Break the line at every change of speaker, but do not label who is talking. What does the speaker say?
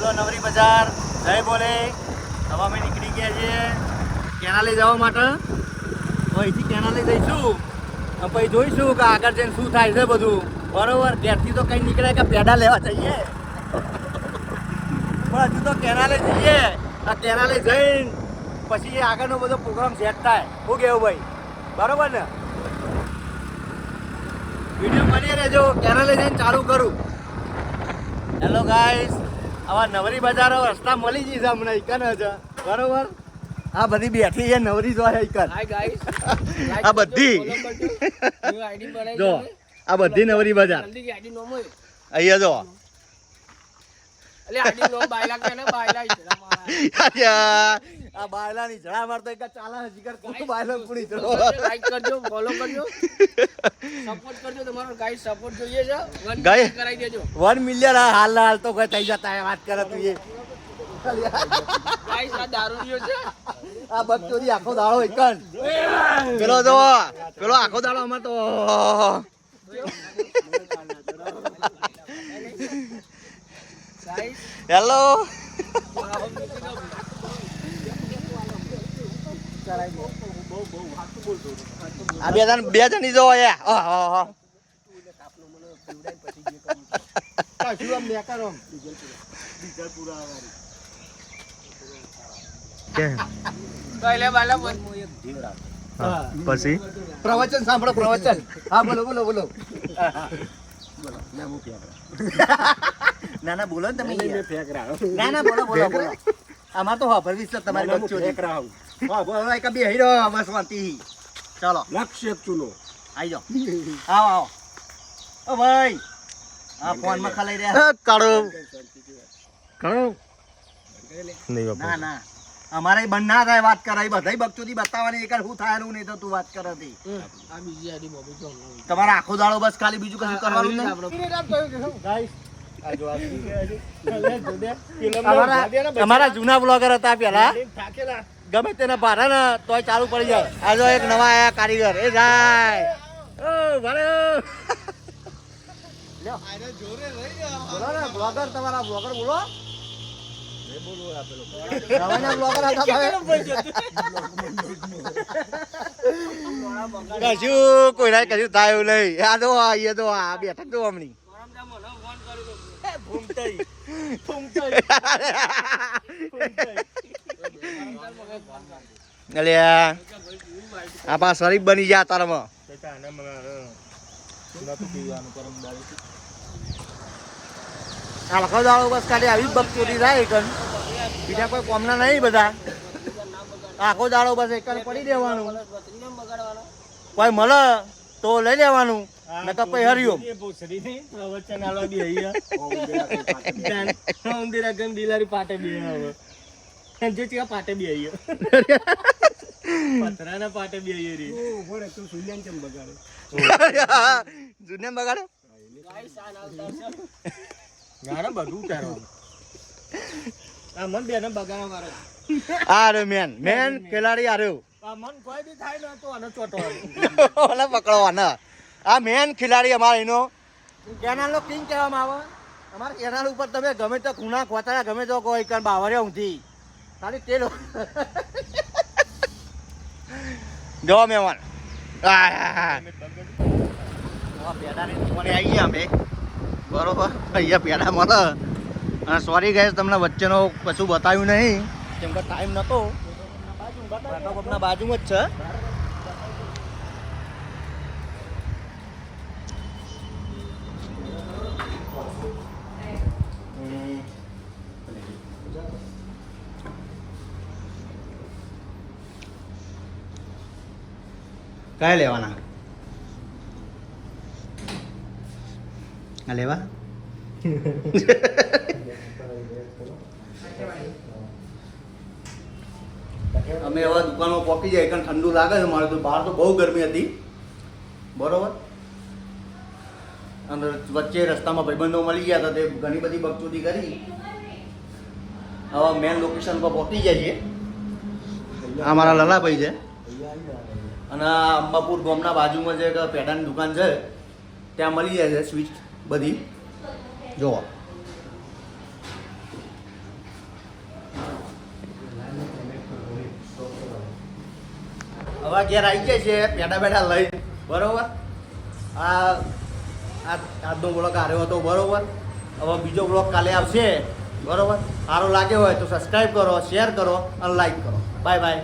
Hello નવરી બજાર, જય બોલે. હવે અમે નીકળી ગયા છીએ કેનાલે જવા માટે. અહીંથી કેનાલે જઈશું પછી જોઈશું કે આગળ જઈને શું થાય છે બધું. બરોબર, ઘેરથી તો કંઈ નીકળે કે પેડા લેવા જઈએ પણ હજુ તો કેનાલે જઈએ. આ કેનાલે જઈને પછી આગળનો બધો પ્રોગ્રામ સેટ થાય. શું કહેવું ભાઈ? બરોબર ને? વિડીયો બની રહેજો, કેનાલે જઈને ચાલુ કરું. હેલો ગાઈસ, આવા નવરી બજારો રસ્તા મળી જઈ છે અમને ઇકન જ. બરોબર, આ બધી બેઠી છે નવરી જો ઇકન.
હાય ગાઈસ,
આ બધી જો આ બધી નવરી બજાર
જલ્દી આઈડી નો મોય.
અહીંયા જો
અલે આઈડી નો બાયલા કે ને બાયલા ઈતરા મારા.
આ બાયલાની જડા મારતો એક ચાલા જીગર કોણ બાયલો પૂરી ચડો.
લાઈક કરજો, ફોલો કરજો, સપોર્ટ કરજો. તમારો ગાઈસ સપોર્ટ જોઈએ છે. 1
ગાઈસ
કરાઈ દેજો.
1 મિલિયન હાલ તો કોઈ થઈ જતા હે. વાત કરે તું એ
ગાઈસ આ દારૂડિયો છે.
આ બકચોદી આખો દાડો એકન. પેલો જો પેલો આખો દાડો અમાર તો
ગાઈસ
હેલો આ બે જણી જો આયા.
પહેલે વાલા
પછી પ્રવચન સાંભળો, પ્રવચન. હા બોલો બોલો બોલો. ના ના બોલો ને તમે. ના ના બોલો બોલો બોલો. આમાં તો હા ભરવીશ તમારી બચ્ચો હા બોલો એક બે હીરો બસ વાંતી. ચાલો
લક્ષ્ય ચૂનો
આઈ જાઓ. આવો આવો. ઓ ભાઈ આ ફોન માં ખલાઈ રહ્યા કાળો કાળો. ના ના અમારે બંધ ના થાય વાત કરાય. બધાય બકચોદી બતાવવાની એક શું થાયનું નહીં તો તું વાત કરે હતી.
આ બીજી આઈડી મોબી તો
તમારા આખો દાડો બસ ખાલી બીજું કશું કરવાનું નહીં. અમારા જૂના બ્લોગર હતા પેલા, ગમે તેને ભારે ને તોય ચાલુ પડી જાય. આ જો એક નવા આયા કારીગર એ જાય. ઓ ભારે બોલો ને બ્લોગર, તમારા બ્લોગર બોલો. નવાના બ્લોગર હતા કશું કોઈ ના કશું થાય એવું નહીં. આ તો એ તો આ બેઠક તો હમણી આપા શરીફ બની ગયા તારામાં. આખો દાડો બસ ખાલી આવી જ બકચોદી થાય એકન. બીજા કોઈ કોમના નહીં બધા. આખો દાડો બસ એકન પડી દેવાનું. કોઈ મળે તો લઈ લેવાનું, નકર પછી હરિયો.
પાટે બી તું સુલ્યાન કેમ બગાડે?
જુનિયમ બગાડે.
ગાઈસ આ નાવ
ગારા બધું તારવાનું. આ મન બેને બગાડવા મારે.
આ રે મેન ખેલાડી આ રહ્યો.
આ મન કોઈ બી થાય ને તો આને ચોટવાનું.
ઓલા પકડવાના. આ મેન ખેલાડી અમારે એનો કેનાલ નો કિંગ કહેવામાં આવે. અમારા કેનાલ ઉપર તમે ગમે તો ખૂણા ખોતારા ગમે તો કોઈ કણ બાવરે ઊંધી ખાલી તેલ જો મહેમાન આવી ગયા અમે. બરોબર, અહીંયા પેડા મળે. અને સોરી ગાઈસ તમને વચ્ચેનો કશું બતાવ્યું નહીં કેમ કે ટાઈમ નહોતો. બાજુમાં જ છે. કયા લેવાના? આ લેવા અમે હવે દુકાનમાં પહોંચી જાય કારણ ઠંડુ લાગે છે. મારે તો બહાર તો બહુ ગરમી હતી. બરોબર, અને વચ્ચે રસ્તામાં ભાઈબંધો મળી ગયા હતા. તે ઘણી બધી બકચોદી કરી. હવે મેન લોકેશન પર પહોંચી જાય છે. આ મારા લલાભાઈ છે. અને આ અંબાપુર ગામના બાજુમાં જે પેડાની દુકાન છે ત્યાં મળી જાય છે સ્વીચ બધી. જો હવે ઘેર આવી જાય છે પેડા બેડા લઈ બરોબર. આ આજનો બ્લોગ આવ્યો હતો બરોબર. હવે બીજો બ્લોગ કાલે આવશે બરોબર. સારો લાગ્યો હોય તો સબસ્ક્રાઈબ કરો, શેર કરો અને લાઈક કરો. Bye bye.